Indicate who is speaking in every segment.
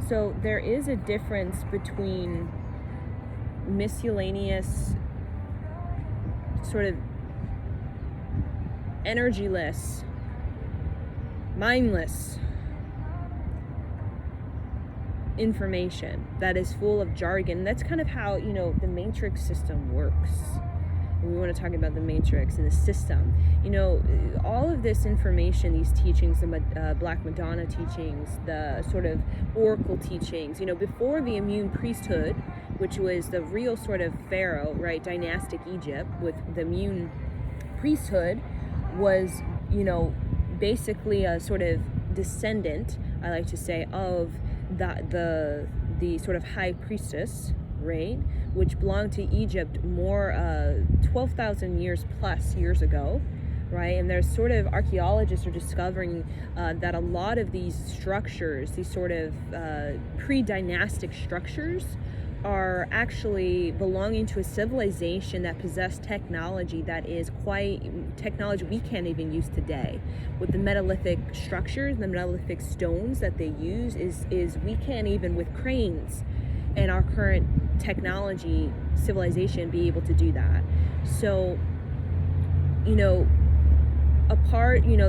Speaker 1: So there is a difference between miscellaneous, sort of energyless, mindless information that is full of jargon. That's kind of how, the matrix system works. We want to talk about the matrix and the system. All of this information, these teachings, the Black Madonna teachings, the sort of oracle teachings, before the immune priesthood, which was the real sort of pharaoh, right, dynastic Egypt, with the immune priesthood was, basically a sort of descendant, I like to say, of the sort of high priestess, right, which belonged to Egypt more 12,000 years ago, right? And there's sort of archaeologists are discovering that a lot of these structures, these sort of pre-dynastic structures, are actually belonging to a civilization that possessed technology that is technology we can't even use today. With the metallithic structures, the metallithic stones that they use is we can't even with cranes and our current technology civilization be able to do that. So,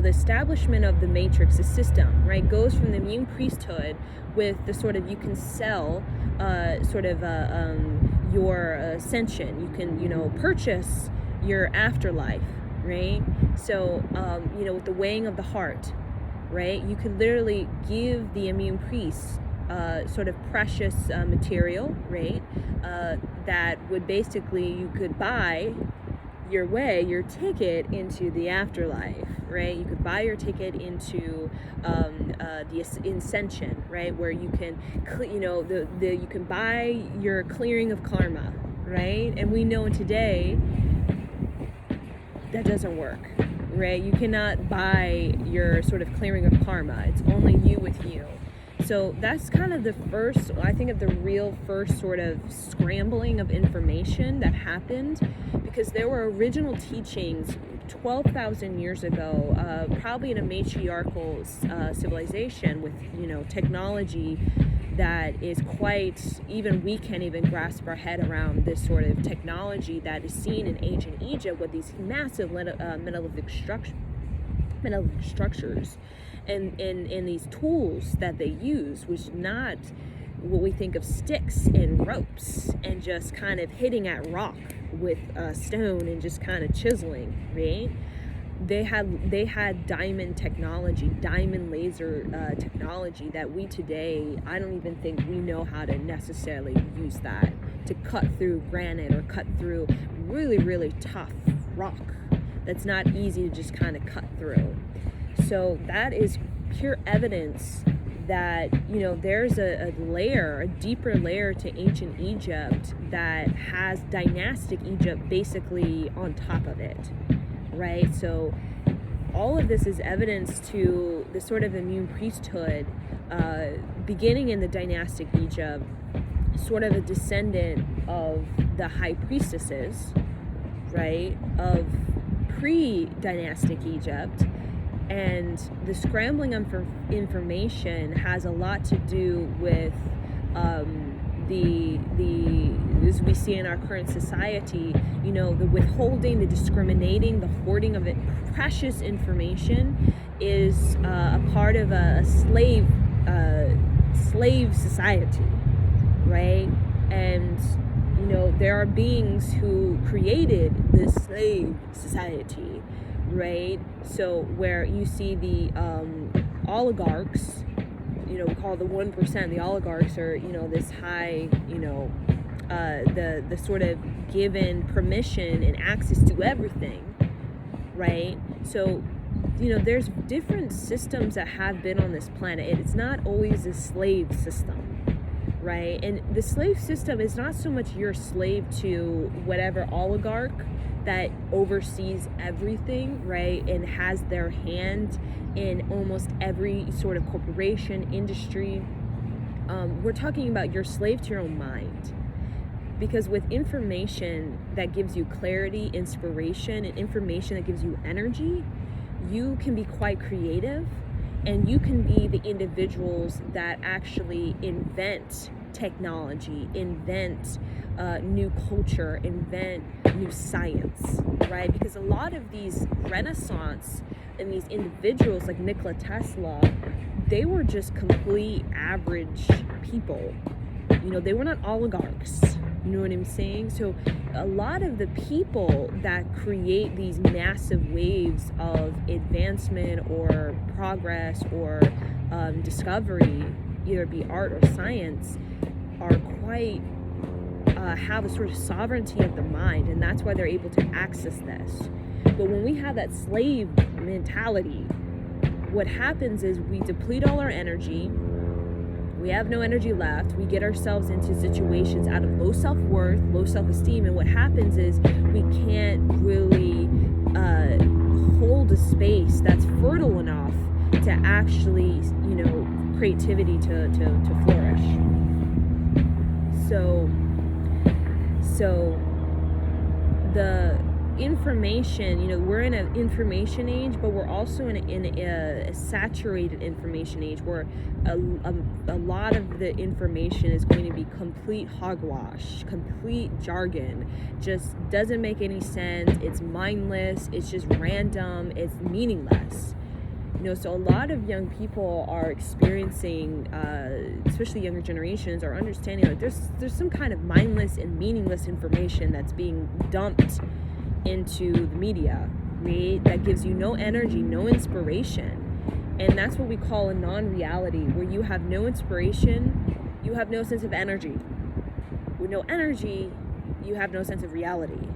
Speaker 1: the establishment of the matrix, the system, right, goes from the immune priesthood with the sort of, you can sell your ascension, you can, purchase your afterlife, right? So, with the weighing of the heart, right, you could literally give the immune priests sort of precious material, right, that would basically, you could buy your ticket into the afterlife, right? You could buy your ticket into the ascension, right, where you can, you can buy your clearing of karma, right? And we know today that doesn't work, right? You cannot buy your sort of clearing of karma. It's only you with you. So that's kind of the first, I think, of the real first sort of scrambling of information that happened, because there were original teachings 12,000 years ago, probably in a matriarchal civilization with, technology that is quite, even we can't even grasp our head around this sort of technology that is seen in ancient Egypt with these massive monolithic structures. And these tools that they use was not what we think of sticks and ropes and just kind of hitting at rock with a stone and just kind of chiseling, right? They had diamond technology, diamond laser technology that we today, I don't even think we know how to necessarily use that to cut through granite or cut through really, really tough rock that's not easy to just kind of cut through. So that is pure evidence that, there's a deeper layer to ancient Egypt that has dynastic Egypt basically on top of it, right? So all of this is evidence to the sort of immune priesthood beginning in the dynastic Egypt, sort of a descendant of the high priestesses, right, of pre-dynastic Egypt. And the scrambling of information has a lot to do with the as we see in our current society, the withholding, the discriminating, the hoarding of it. Precious information is a part of a slave society, right? And there are beings who created this slave society, right? So where you see the oligarchs, we call the 1%, the oligarchs are, this high, the sort of given permission and access to everything, right? So, there's different systems that have been on this planet. It's not always a slave system, right? And the slave system is not so much you're a slave to whatever oligarch that oversees everything, right, and has their hand in almost every sort of corporation, industry. We're talking about you're slave to your own mind. Because with information that gives you clarity, inspiration, and information that gives you energy, you can be quite creative And you can be the individuals that actually invent technology, invent new culture, invent new science, right? Because a lot of these Renaissance and these individuals like Nikola Tesla, they were just complete average people. You know, they were not oligarchs. You know what I'm saying? So a lot of the people that create these massive waves of advancement or progress or discovery, either it be art or science, are quite have a sort of sovereignty of the mind, and that's why they're able to access this. But when we have that slave mentality, what happens is we deplete all our energy. We have no energy left. We get ourselves into situations out of low self-worth, low self-esteem, and what happens is we can't really hold a space that's fertile enough to actually, you know, creativity to flourish. So the information, you know, we're in an information age, but we're also in a saturated information age where a lot of the information is going to be complete hogwash, complete jargon, just doesn't make any sense, it's mindless, it's just random, it's meaningless. You know, so a lot of young people are experiencing, especially younger generations, are understanding like there's some kind of mindless and meaningless information that's being dumped into the media, right? That gives you no energy, no inspiration. And that's what we call a non-reality, where you have no inspiration, you have no sense of energy. With no energy, you have no sense of reality,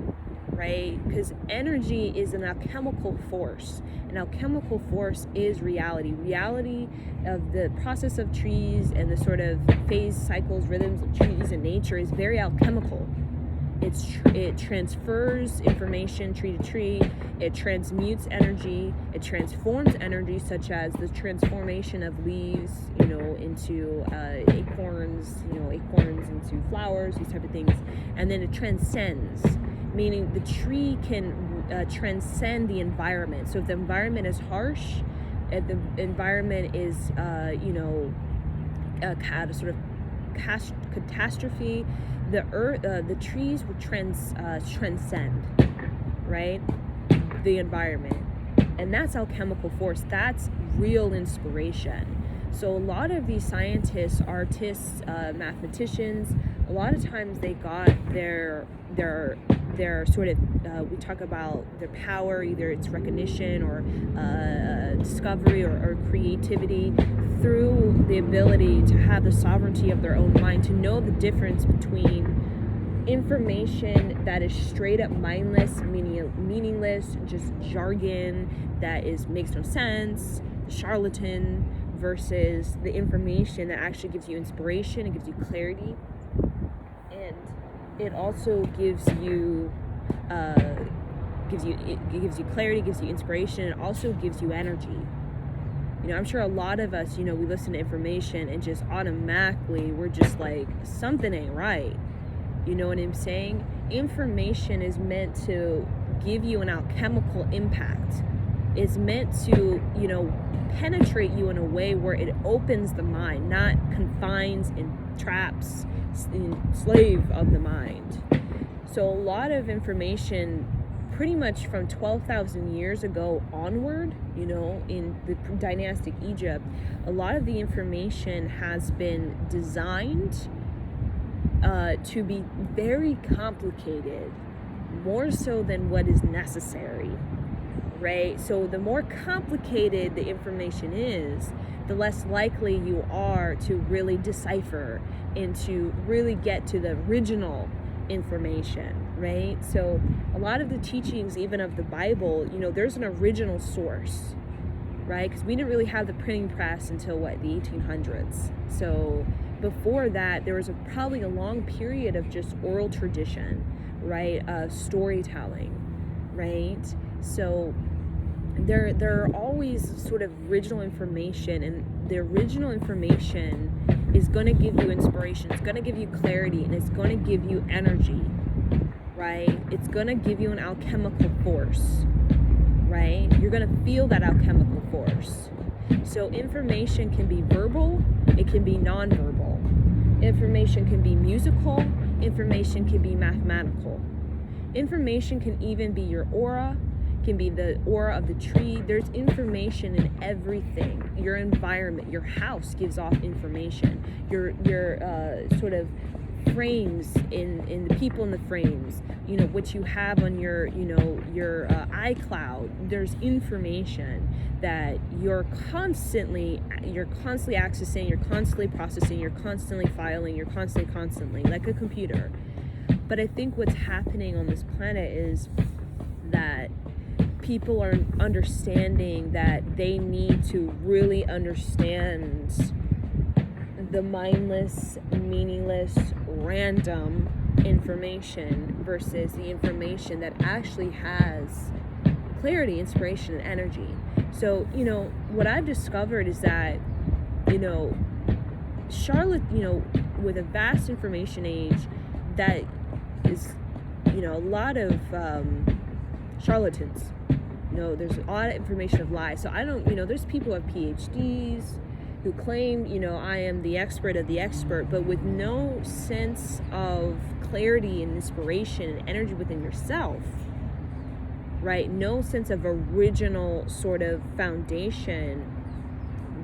Speaker 1: right? Because energy is an alchemical force. An alchemical force is reality. Reality of the process of trees and the sort of phase cycles, rhythms of trees and nature is very alchemical. It transfers information tree to tree. It transmutes energy. It transforms energy, such as the transformation of leaves, you know, into acorns into flowers, these type of things. And then it transcends, meaning the tree can transcend the environment. So if the environment is harsh, if the environment is, a sort of catastrophe, the trees will transcend, right, the environment. And that's alchemical force. That's real inspiration. So a lot of these scientists, artists, mathematicians, a lot of times they got their sort of, we talk about their power, either it's recognition or discovery or creativity, through the ability to have the sovereignty of their own mind, to know the difference between information that is straight up mindless, meaningless, just jargon that makes no sense, charlatan, versus the information that actually gives you inspiration, it gives you clarity, and it also gives you clarity, gives you inspiration, and also gives you energy. You know, I'm sure a lot of us, you know, we listen to information and just automatically we're just like, something ain't right. You know what I'm saying? Information is meant to give you an alchemical impact. It's meant to, you know, penetrate you in a way where it opens the mind, not confines and traps and slave of the mind. So a lot of information, pretty much from 12,000 years ago onward, you know, in the dynastic Egypt, a lot of the information has been designed to be very complicated, more so than what is necessary, right? So the more complicated the information is, the less likely you are to really decipher and to really get to the original information, right? So a lot of the teachings, even of the Bible, you know, there's an original source, right? Because we didn't really have the printing press until the 1800s. So before that, there was probably a long period of just oral tradition, right? Storytelling, right? So there are always sort of original information, and the original information is going to give you inspiration, it's going to give you clarity, and it's going to give you energy, right? It's going to give you an alchemical force, right? You're going to feel that alchemical force. So information can be verbal, it can be nonverbal. Information can be musical, information can be mathematical. Information can even be your aura, can be the aura of the tree. There's information in everything. Your environment, your house gives off information. Your sort of frames in the people in the frames, what you have on your iCloud. There's information that you're constantly accessing, you're constantly processing, you're constantly filing, you're constantly like a computer. But I think what's happening on this planet is that people are understanding that they need to really understand the mindless, meaningless, random information versus the information that actually has clarity, inspiration, and energy. So, what I've discovered is that, Charlotte, with a vast information age, that is, a lot of charlatans. There's a lot of information of lies. So I don't, there's people who have PhDs who claim, I am the expert of the expert, but with no sense of clarity and inspiration and energy within yourself, right? No sense of original sort of foundation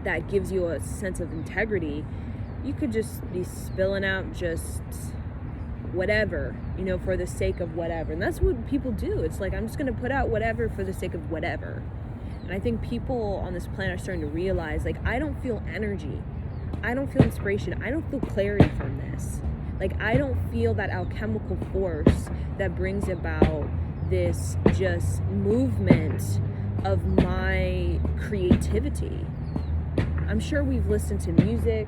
Speaker 1: that gives you a sense of integrity. You could just be spilling out just whatever, for the sake of whatever. And that's what people do. It's like, I'm just going to put out whatever for the sake of whatever. And I think people on this planet are starting to realize, like, I don't feel energy. I don't feel inspiration. I don't feel clarity from this. Like, I don't feel that alchemical force that brings about this just movement of my creativity. I'm sure we've listened to music.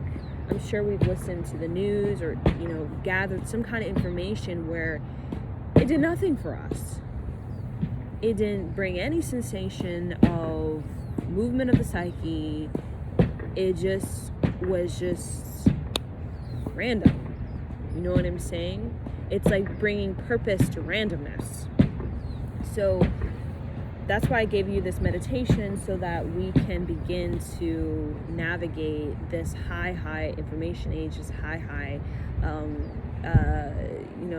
Speaker 1: I'm sure we've listened to the news or, gathered some kind of information where it did nothing for us. It didn't bring any sensation of movement of the psyche. It just was just random. You know what I'm saying? It's like bringing purpose to randomness. So that's why I gave you this meditation, so that we can begin to navigate this high information age, this high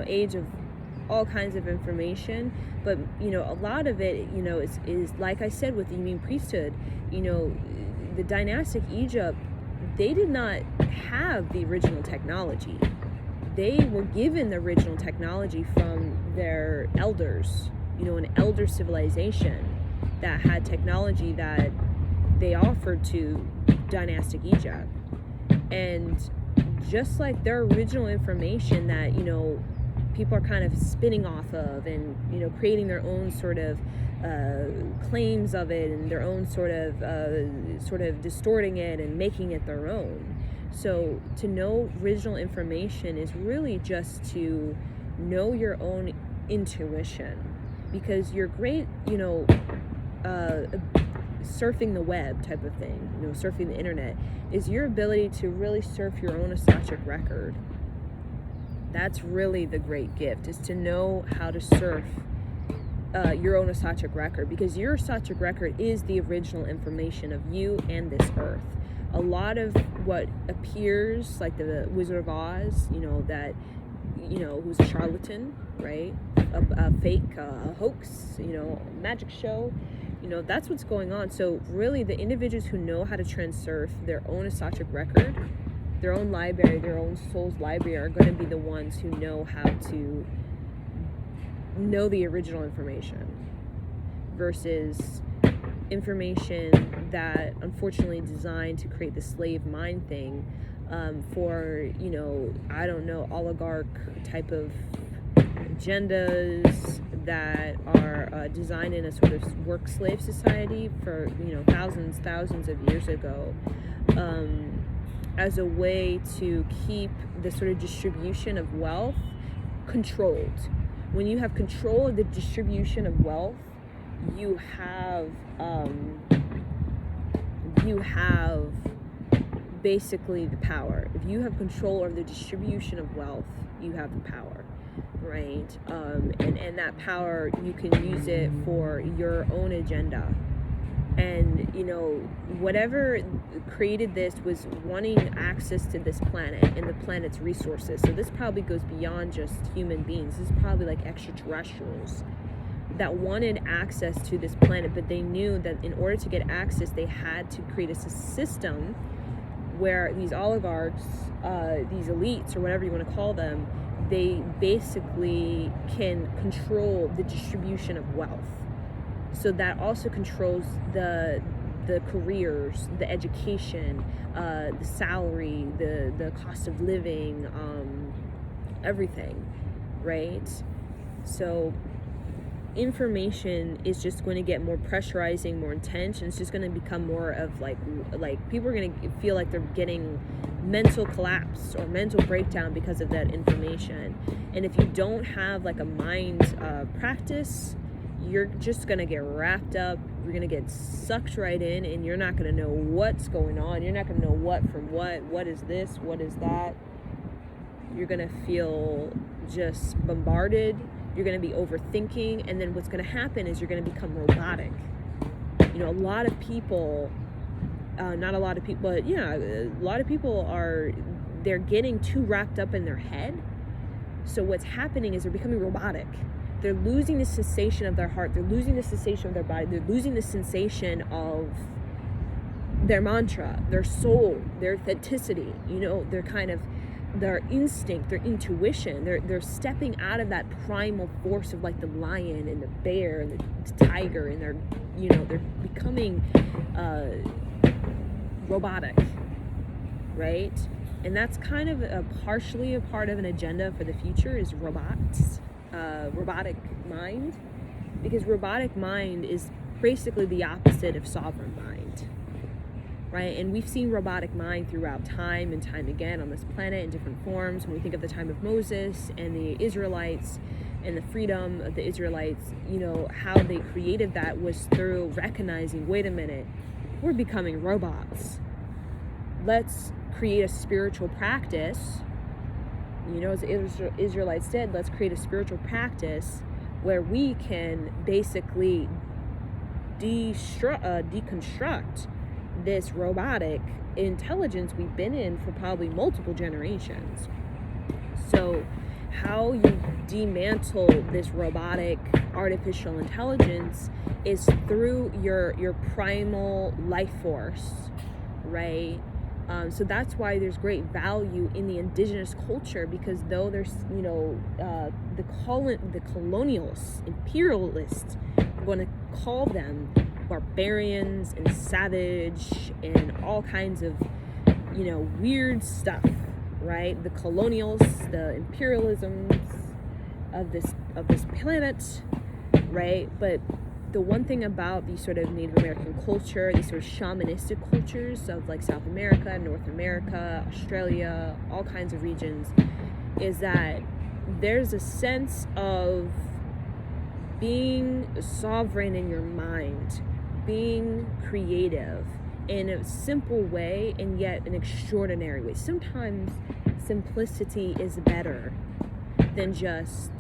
Speaker 1: age of all kinds of information. But a lot of it is like I said with the Immune priesthood. The dynastic Egypt, they did not have the original technology. They were given the original technology from their elders, an elder civilization that had technology that they offered to dynastic Egypt. And just like their original information that people are kind of spinning off of and creating their own sort of claims of it, and their own sort of distorting it and making it their own. So to know original information is really just to know your own intuition, because you're great surfing the web type of thing, surfing the internet, is your ability to really surf your own Akashic record. That's really the great gift, is to know how to surf your own Akashic record, because your Akashic record is the original information of you and this earth. A lot of what appears like the Wizard of Oz, that who's a charlatan, right? A fake, a hoax, magic show, that's what's going on. So really, the individuals who know how to transurf their own Akashic record, their own library, their own soul's library, are going to be the ones who know how to know the original information versus information that unfortunately designed to create the slave mind thing for I don't know, oligarch type of agendas that are designed in a sort of work slave society for thousands of years ago, as a way to keep the sort of distribution of wealth controlled. When you have control of the distribution of wealth, you have basically the power. If you have control over the distribution of wealth, you have the power, right? And that power, you can use it for your own agenda. And, you know, whatever created this was wanting access to this planet and the planet's resources. So this probably goes beyond just human beings. This is probably like extraterrestrials that wanted access to this planet, but they knew that in order to get access, they had to create a system where these oligarchs, these elites, or whatever you want to call them, they basically can control the distribution of wealth. So that also controls the careers, the education, the salary, the cost of living, everything, right? So information is just going to get more pressurizing, more intense, and it's just going to become more of like people are going to feel like they're getting mental collapse or mental breakdown because of that information. And if you don't have like a mind practice, you're just going to get wrapped up, you're going to get sucked right in, and you're not going to know what's going on. You're not going to know what from what is this, what is that. You're going to feel just bombarded. You're going to be overthinking, and then what's going to happen is you're going to become robotic. You know, a lot of people, not a lot of people, but yeah, a lot of people they're getting too wrapped up in their head. So what's happening is they're becoming robotic. They're losing the sensation of their heart. They're losing the sensation of their body. They're losing the sensation of their mantra, their soul, their authenticity, you know, their instinct, their intuition. They're stepping out of that primal force of like the lion and the bear and the tiger, and they're becoming robotic, right? And that's kind of partially a part of an agenda for the future is robots, robotic mind, because robotic mind is basically the opposite of sovereign mind. Right? And we've seen robotic mind throughout time and time again on this planet in different forms. When we think of the time of Moses and the Israelites and the freedom of the Israelites, you know, how they created that was through recognizing, wait a minute, we're becoming robots. Let's create a spiritual practice. You know, as the Israelites did, let's create a spiritual practice where we can basically deconstruct this robotic intelligence we've been in for probably multiple generations. So how you dismantle this robotic artificial intelligence is through your primal life force, right? So that's why there's great value in the indigenous culture, because though there's, you know, the colonialists, imperialists, I'm going to call them barbarians and savage and all kinds of, you know, weird stuff, right? The colonials, the imperialisms of this planet, right? But the one thing about these sort of Native American culture, these sort of shamanistic cultures of like South America, North America, Australia, all kinds of regions, is that there's a sense of being sovereign in your mind, being creative in a simple way and yet an extraordinary way. Sometimes simplicity is better than just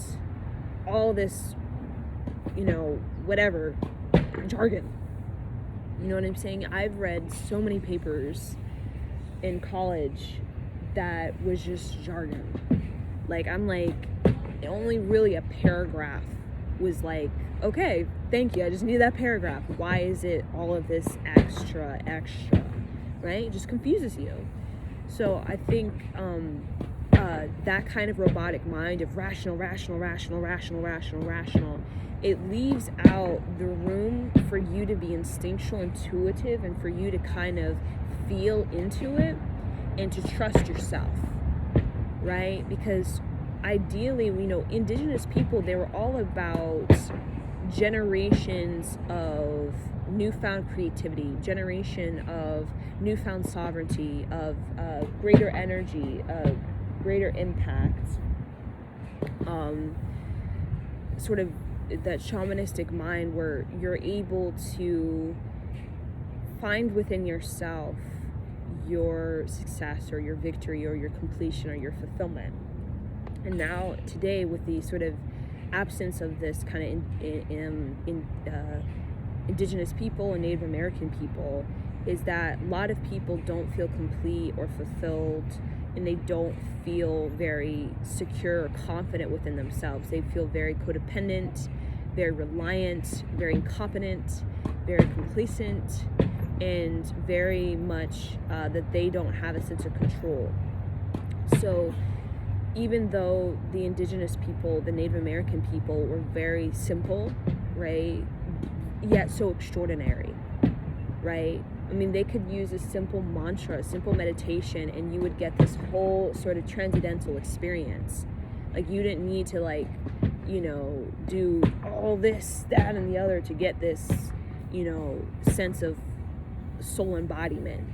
Speaker 1: all this, you know, whatever, jargon. You know what I'm saying? I've read so many papers in college that was just jargon. Like, I'm like, only really a paragraph was like, okay, thank you, I just need that paragraph. Why is it all of this extra, right? It just confuses you. So I think that kind of robotic mind of rational, it leaves out the room for you to be instinctual, intuitive, and for you to kind of feel into it and to trust yourself, right? Because ideally, you know, indigenous people, they were all about generations of newfound creativity, generation of newfound sovereignty, of greater energy, greater impact, sort of that shamanistic mind where you're able to find within yourself your success or your victory or your completion or your fulfillment. And now today, with the sort of absence of this kind of indigenous people and Native American people is that a lot of people don't feel complete or fulfilled, and they don't feel very secure or confident within themselves. They feel very codependent, very reliant, very incompetent, very complacent, and very much that they don't have a sense of control. So even though the indigenous people, the Native American people, were very simple, right, yet so extraordinary, right? I mean, they could use a simple mantra, a simple meditation, and you would get this whole sort of transcendental experience. Like, you didn't need to, like, you know, do all this, that, and the other to get this, you know, sense of soul embodiment.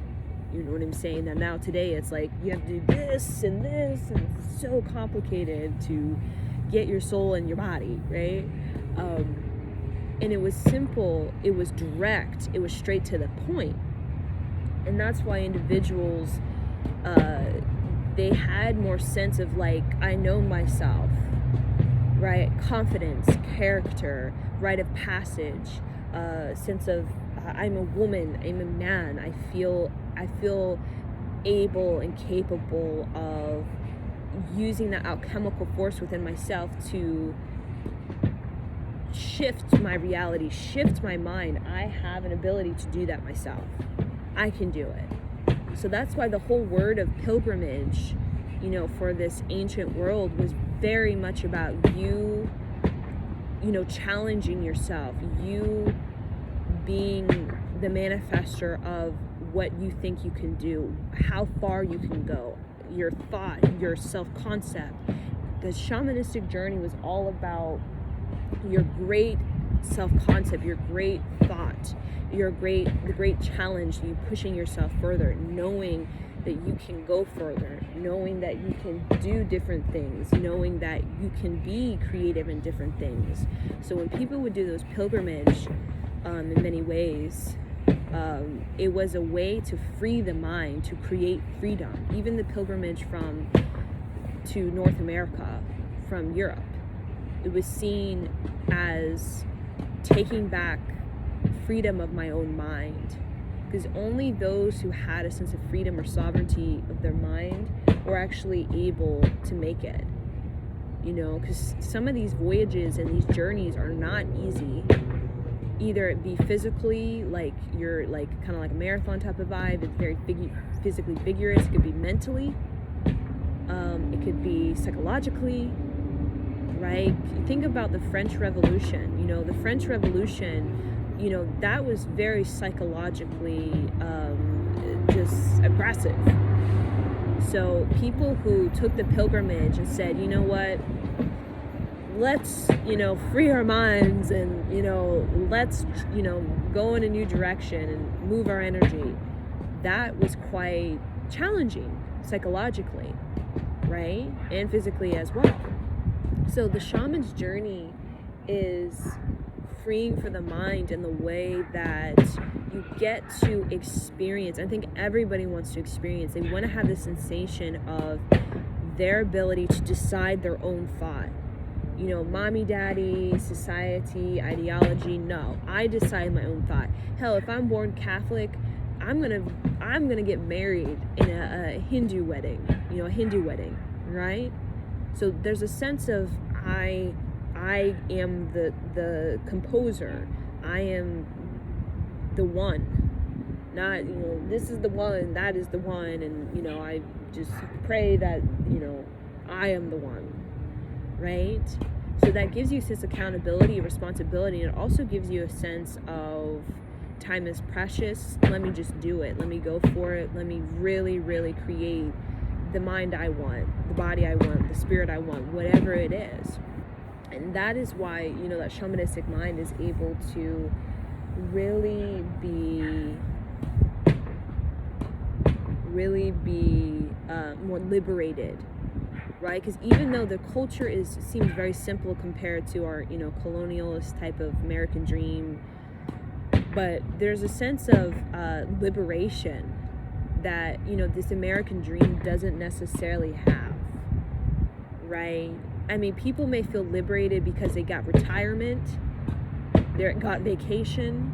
Speaker 1: You know what I'm saying? And now today it's like you have to do this, and it's so complicated to get your soul in your body, right? And it was simple, it was direct, it was straight to the point. And that's why individuals, they had more sense of, like, I know myself, right? Confidence, character, rite of passage, sense of I'm a woman, I'm a man, I feel able and capable of using that alchemical force within myself to shift my reality, shift my mind. I have an ability to do that myself. I can do it. So that's why the whole word of pilgrimage, you know, for this ancient world was very much about you know, challenging yourself, you being the manifester of what you think you can do, how far you can go, your thought, your self-concept. The shamanistic journey was all about your great self-concept, your great thought, the great challenge, you pushing yourself further, knowing that you can go further, knowing that you can do different things, knowing that you can be creative in different things. So when people would do those pilgrimage, in many ways, it was a way to free the mind, to create freedom. Even the pilgrimage to North America from Europe, it was seen as taking back freedom of my own mind, because only those who had a sense of freedom or sovereignty of their mind were actually able to make it. You know, because some of these voyages and these journeys are not easy. Either it be physically, like you're like kind of like a marathon type of vibe, it's very physically vigorous. It could be mentally, it could be psychologically, right? Think about the French Revolution. You know, the French Revolution, you know, that was very psychologically just aggressive. So people who took the pilgrimage and said, you know what, let's, you know, free our minds and, you know, let's, you know, go in a new direction and move our energy, that was quite challenging psychologically, right? And physically as well. So the shaman's journey is freeing for the mind in the way that you get to experience. I think everybody wants to experience. They want to have the sensation of their ability to decide their own thought. You know, mommy, daddy, society, ideology, no. I decide my own thought. Hell, if I'm born Catholic, I'm gonna get married in a Hindu wedding, you know, a Hindu wedding, right? So there's a sense of I am the composer. I am the one. Not, you know, this is the one, that is the one, and, you know, I just pray that, you know, I am the one, right? So that gives you a sense of accountability, responsibility, and it also gives you a sense of time is precious. Let me just do it. Let me go for it. Let me really, really create the mind I want, the body I want, the spirit I want, whatever it is. And that is why, you know, that shamanistic mind is able to really be more liberated, right? Because even though the culture seems very simple compared to our, you know, colonialist type of American dream, but there's a sense of liberation that, you know, this American dream doesn't necessarily have, right? I mean, people may feel liberated because they got retirement, they got vacation,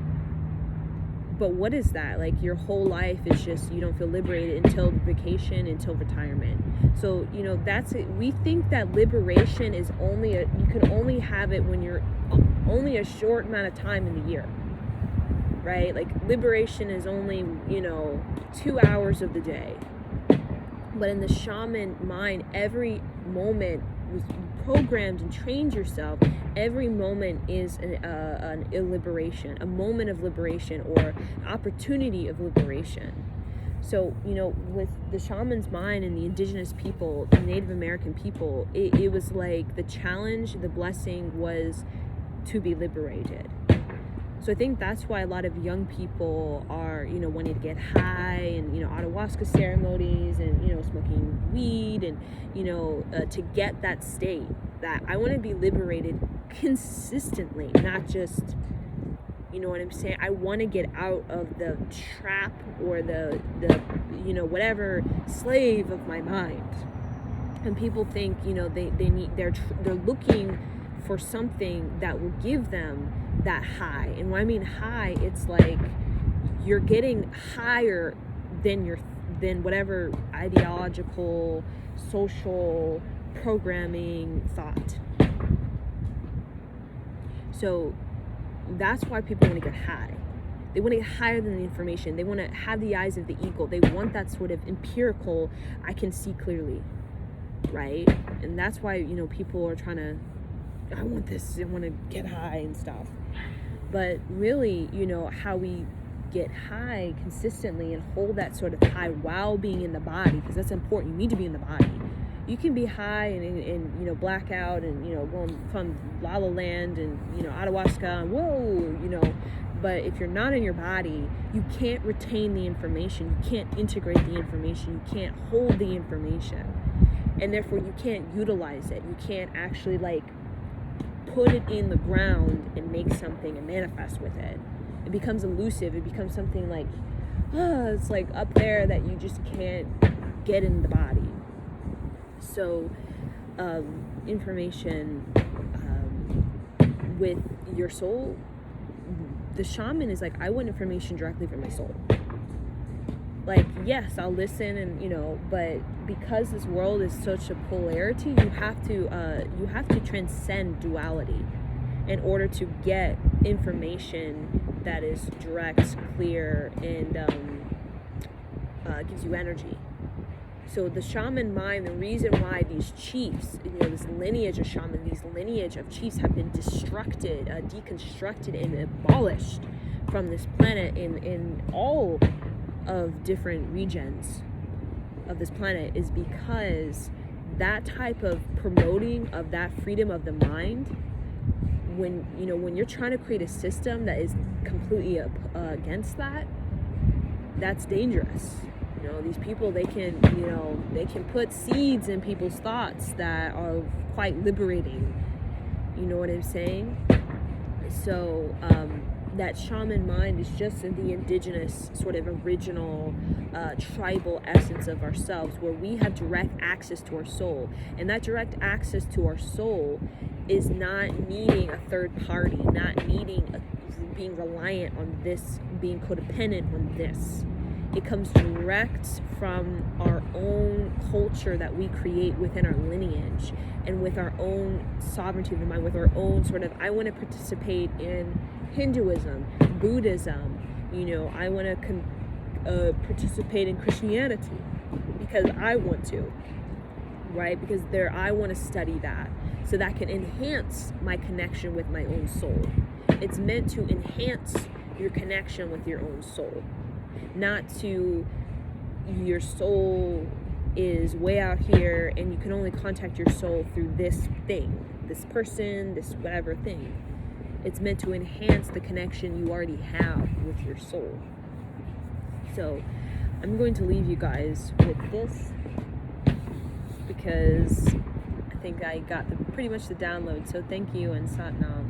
Speaker 1: but what is that? Like, your whole life is just, you don't feel liberated until vacation, until retirement. So, you know, that's it. We think that liberation is only you can only have it when you're only a short amount of time in the year, right? Like, liberation is only, you know, 2 hours of the day. But in the shaman mind, every moment was programmed and trained yourself. Every moment is an liberation, a moment of liberation, or opportunity of liberation. So, you know, with the shaman's mind and the indigenous people, the Native American people, it was like the challenge, the blessing was to be liberated. So I think that's why a lot of young people are, you know, wanting to get high, and, you know, ayahuasca ceremonies, and, you know, smoking weed, and, you know, to get that state that I want to be liberated consistently, not just, you know what I'm saying? I want to get out of the trap, or the you know, whatever, slave of my mind. And people think, you know, they're looking for something that will give them that high. And when I mean high, it's like you're getting higher than whatever ideological, social programming thought. So that's why people want to get high. They want to get higher than the information. They want to have the eyes of the eagle. They want that sort of empirical, I can see clearly, right? And that's why, you know, people are trying to, I want this, I want to get high and stuff. But really, you know, how we get high consistently and hold that sort of high while being in the body, because that's important. You need to be in the body. You can be high and you know, black out, and, you know, going from La La Land and, you know, ayahuasca, and whoa, you know. But if you're not in your body, you can't retain the information. You can't integrate the information. You can't hold the information. And therefore, you can't utilize it. You can't actually, like, put it in the ground and make something and manifest with it. It becomes elusive. It becomes something like, it's like up there that you just can't get in the body. So, information with your soul, the shaman is like, I want information directly from my soul. Like, yes, I'll listen, and, you know, but because this world is such a polarity, you have to transcend duality in order to get information that is direct, clear, and gives you energy. So the shaman mind, the reason why these chiefs, you know, this lineage of shaman, these lineage of chiefs have been deconstructed, and abolished from this planet in all of different regions of this planet, is because that type of promoting of that freedom of the mind, when, you know, when you're trying to create a system that is completely against that, that's dangerous. You know, these people, they can put seeds in people's thoughts that are quite liberating. You know what I'm saying? So that shaman mind is just in the indigenous sort of original tribal essence of ourselves, where we have direct access to our soul. And that direct access to our soul is not needing a third party, not needing being reliant on this, being codependent on this. It comes direct from our own culture that we create within our lineage, and with our own sovereignty of the mind, with our own sort of, I want to participate in Hinduism, Buddhism, you know, I want to participate in Christianity because I want to, right? Because I want to study that, so that can enhance my connection with my own soul. It's meant to enhance your connection with your own soul. Not to, your soul is way out here and you can only contact your soul through this thing, this person, this whatever thing. It's meant to enhance the connection you already have with your soul. So I'm going to leave you guys with this, because I think I got pretty much the download. So thank you, and Sat Nam.